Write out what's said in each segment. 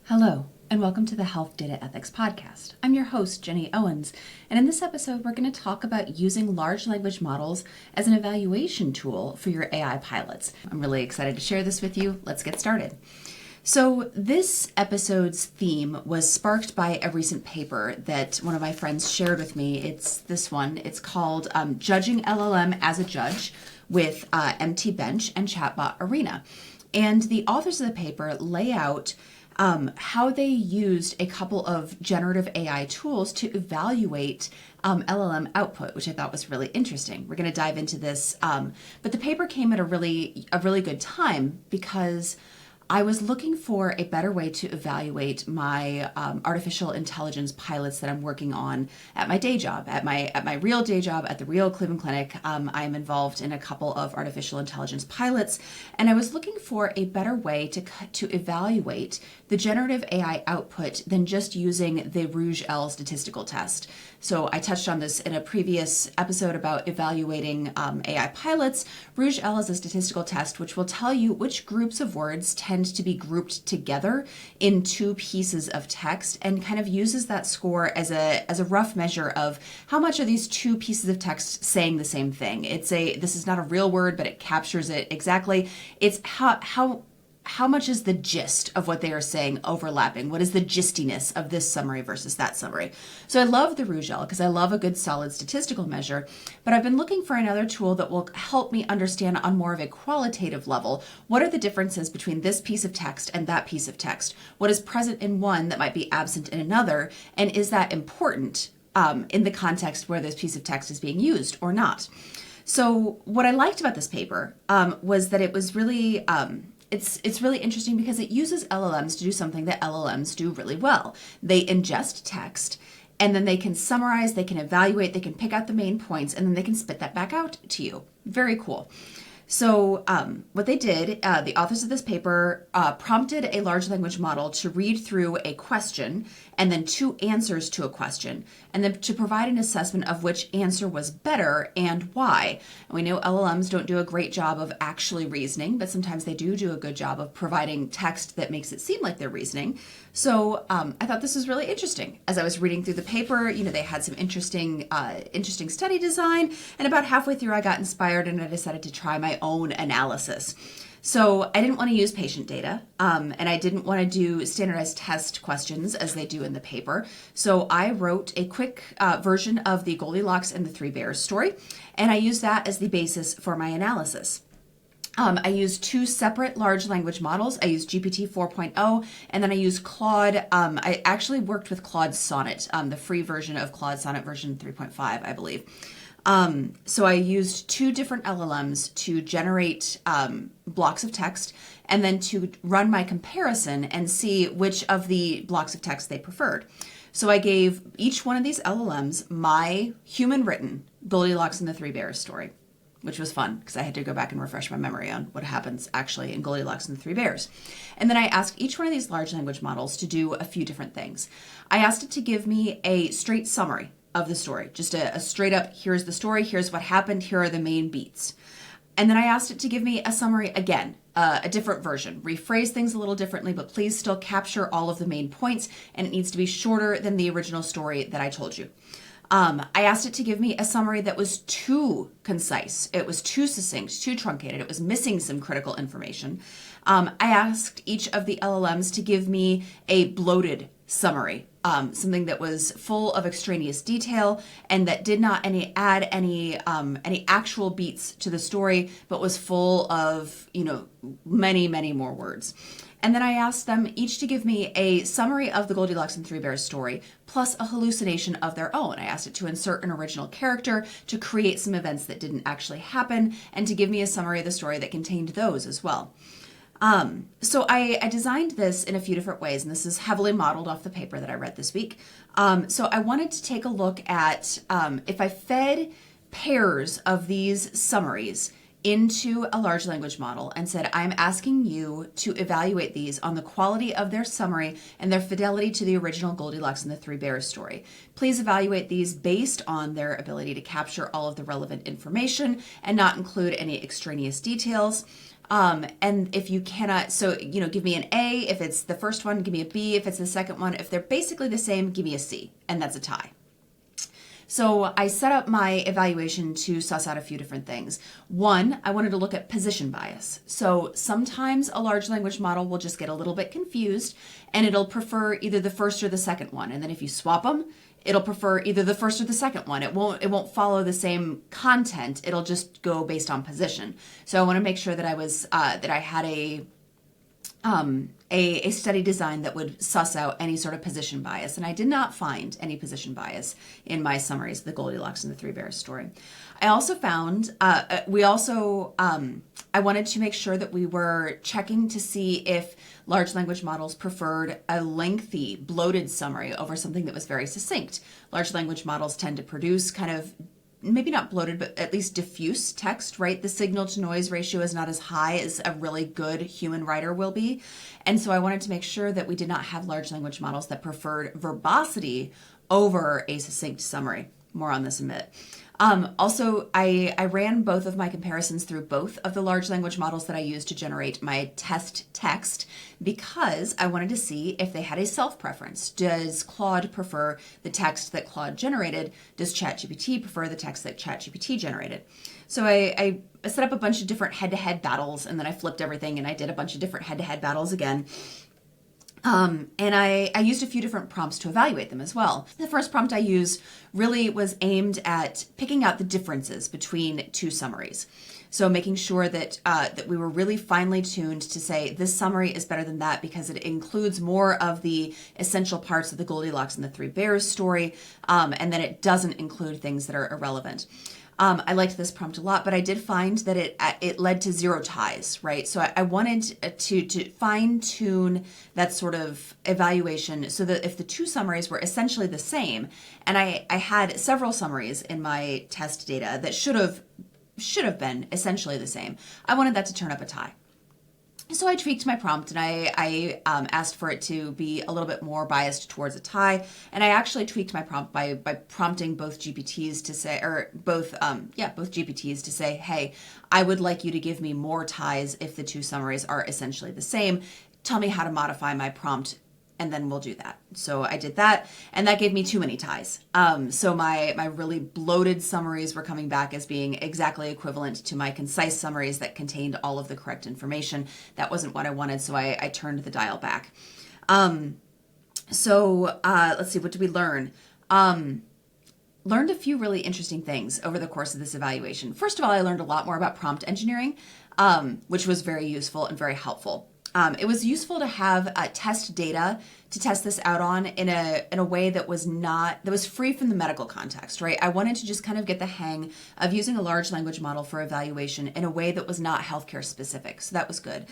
Hello, and welcome to the Health Data Ethics Podcast. I'm your host, Jenny Owens, and in this episode, we're going to talk about using large language models as an evaluation tool for your AI pilots. I'm really excited to share this with you. Let's get started. So this episode's theme was sparked by a recent paper that one of my friends shared with me. It's this one. It's called Judging LLM as a Judge with MT Bench and Chatbot Arena. And the authors of the paper lay out how they used a couple of generative AI tools to evaluate LLM output, which I thought was really interesting. We're going to dive into this, but the paper came at a really good time because I was looking for a better way to evaluate my artificial intelligence pilots that I'm working on at my day job, at my real day job at the real Cleveland Clinic. I am involved in a couple of artificial intelligence pilots, and I was looking for a better way to evaluate the generative AI output than just using the Rouge-L statistical test. So I touched on this in a previous episode about evaluating AI pilots. Rouge-L is a statistical test which will tell you which groups of words tend to be grouped together in two pieces of text, and kind of uses that score as a rough measure of how much are these two pieces of text saying the same thing. This is not a real word, but it captures it exactly. It's how much is the gist of what they are saying overlapping? What is the gistiness of this summary versus that summary? So I love the Rouge-L because I love a good solid statistical measure, but I've been looking for another tool that will help me understand on more of a qualitative level, what are the differences between this piece of text and that piece of text? What is present in one that might be absent in another? And is that important in the context where this piece of text is being used or not? So what I liked about this paper was that it was really... It's really interesting because it uses LLMs to do something that LLMs do really well. They ingest text, and then they can summarize, they can evaluate, they can pick out the main points, and then they can spit that back out to you. Very cool. So what they did, the authors of this paper prompted a large language model to read through a question and then two answers to a question, and then to provide an assessment of which answer was better and why. And we know LLMs don't do a great job of actually reasoning, but sometimes they do a good job of providing text that makes it seem like they're reasoning. So I thought this was really interesting. As I was reading through the paper, they had some interesting study design, and about halfway through I got inspired and I decided to try my own analysis. So I didn't want to use patient data, and I didn't want to do standardized test questions as they do in the paper. So I wrote a quick version of the Goldilocks and the Three Bears story, and I used that as the basis for my analysis. I used two separate large language models. I used GPT 4.0, and then I used Claude. I actually worked with Claude Sonnet, the free version of Claude Sonnet version 3.5, I believe. So I used two different LLMs to generate blocks of text, and then to run my comparison and see which of the blocks of text they preferred. So I gave each one of these LLMs my human-written Goldilocks and the Three Bears story, which was fun because I had to go back and refresh my memory on what happens actually in Goldilocks and the Three Bears. And then I asked each one of these large language models to do a few different things. I asked it to give me a straight summary of the story, just a straight up, here's the story, here's what happened, here are the main beats. And then I asked it to give me a summary again, a different version, rephrase things a little differently, but please still capture all of the main points, and it needs to be shorter than the original story that I told you. I asked it to give me a summary that was too concise. It was too succinct, too truncated. It was missing some critical information. I asked each of the LLMs to give me a bloated summary, something that was full of extraneous detail and that did not add any actual beats to the story, but was full of many more words. And then I asked them each to give me a summary of the Goldilocks and Three Bears story, plus a hallucination of their own. I asked it to insert an original character, to create some events that didn't actually happen, and to give me a summary of the story that contained those as well. So I designed this in a few different ways, and this is heavily modeled off the paper that I read this week. So I wanted to take a look at if I fed pairs of these summaries into a large language model and said, I'm asking you to evaluate these on the quality of their summary and their fidelity to the original Goldilocks and the Three Bears story. Please evaluate these based on their ability to capture all of the relevant information and not include any extraneous details. And if you cannot, so, give me an A if it's the first one, give me a B if it's the second one. If they're basically the same, give me a C, and that's a tie. So I set up my evaluation to suss out a few different things. One, I wanted to look at position bias. So sometimes a large language model will just get a little bit confused and it'll prefer either the first or the second one. And then if you swap them, it'll prefer either the first or the second one. It won't follow the same content. It'll just go based on position. So I want to make sure that I had a study design that would suss out any sort of position bias. And I did not find any position bias in my summaries of the Goldilocks and the Three Bears story. I also found, I wanted to make sure that we were checking to see if large language models preferred a lengthy, bloated summary over something that was very succinct. Large language models tend to produce kind of maybe not bloated, but at least diffuse text, right? The signal to noise ratio is not as high as a really good human writer will be. And so I wanted to make sure that we did not have large language models that preferred verbosity over a succinct summary. More on this in a minute. Also, I ran both of my comparisons through both of the large language models that I used to generate my test text because I wanted to see if they had a self-preference. Does Claude prefer the text that Claude generated? Does ChatGPT prefer the text that ChatGPT generated? So I set up a bunch of different head-to-head battles, and then I flipped everything and I did a bunch of different head-to-head battles again. And I used a few different prompts to evaluate them as well. The first prompt I used really was aimed at picking out the differences between two summaries. So making sure that we were really finely tuned to say this summary is better than that because it includes more of the essential parts of the Goldilocks and the Three Bears story, and then it doesn't include things that are irrelevant. I liked this prompt a lot, but I did find that it led to 0 ties, right? So I wanted to fine tune that sort of evaluation so that if the two summaries were essentially the same, and I had several summaries in my test data that should have been essentially the same, I wanted that to turn up a tie. So I tweaked my prompt and I asked for it to be a little bit more biased towards a tie. And I actually tweaked my prompt by prompting both GPTs to say, both GPTs to say, hey, I would like you to give me more ties if the two summaries are essentially the same. Tell me how to modify my prompt and then we'll do that. So I did that, and that gave me too many ties. So my really bloated summaries were coming back as being exactly equivalent to my concise summaries that contained all of the correct information. That wasn't what I wanted, so I turned the dial back. So let's see, what did we learn? Learned a few really interesting things over the course of this evaluation. First of all, I learned a lot more about prompt engineering, which was very useful and very helpful. It was useful to have test data to test this out on in a way that was free from the medical context, right? I wanted to just kind of get the hang of using a large language model for evaluation in a way that was not healthcare specific. So that was good.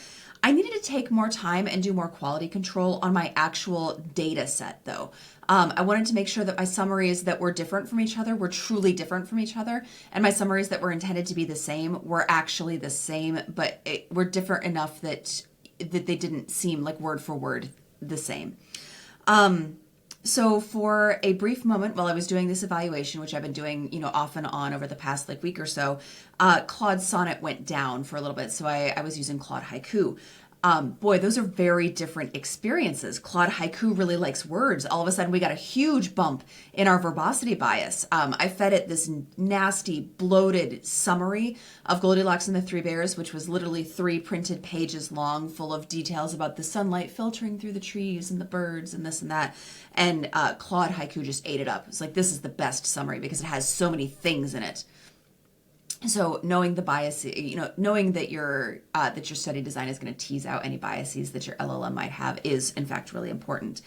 I needed to take more time and do more quality control on my actual data set, though. I wanted to make sure that my summaries that were different from each other were truly different from each other, and my summaries that were intended to be the same were actually the same, but were different enough that they didn't seem like word for word the same. So for a brief moment while I was doing this evaluation, which I've been doing, off and on over the past week or so, Claude Sonnet went down for a little bit. So I was using Claude Haiku. Boy, those are very different experiences. Claude Haiku really likes words. All of a sudden, we got a huge bump in our verbosity bias. I fed it this nasty, bloated summary of Goldilocks and the Three Bears, which was literally 3 printed pages long, full of details about the sunlight filtering through the trees and the birds and this and that. And Claude Haiku just ate it up. It's like, this is the best summary because it has so many things in it. So knowing the bias, knowing that your study design is going to tease out any biases that your LLM might have is in fact really important.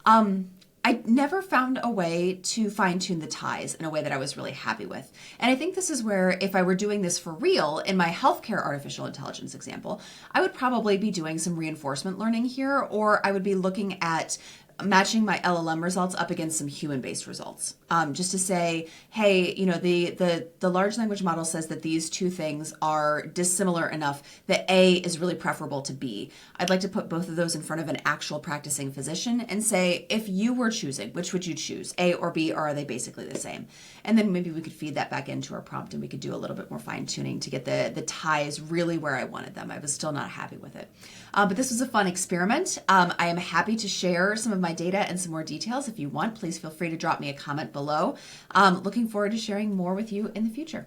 I never found a way to fine tune the ties in a way that I was really happy with. And I think this is where if I were doing this for real in my healthcare artificial intelligence example, I would probably be doing some reinforcement learning here, or I would be looking at matching my LLM results up against some human-based results, just to say, hey, the large language model says that these two things are dissimilar enough that A is really preferable to B. I'd like to put both of those in front of an actual practicing physician and say, if you were choosing, which would you choose, A or B, or are they basically the same? And then maybe we could feed that back into our prompt and we could do a little bit more fine tuning to get the ties really where I wanted them. I was still not happy with it. But this was a fun experiment. I am happy to share some of my data and some more details. If you want, please feel free to drop me a comment below. Looking forward to sharing more with you in the future.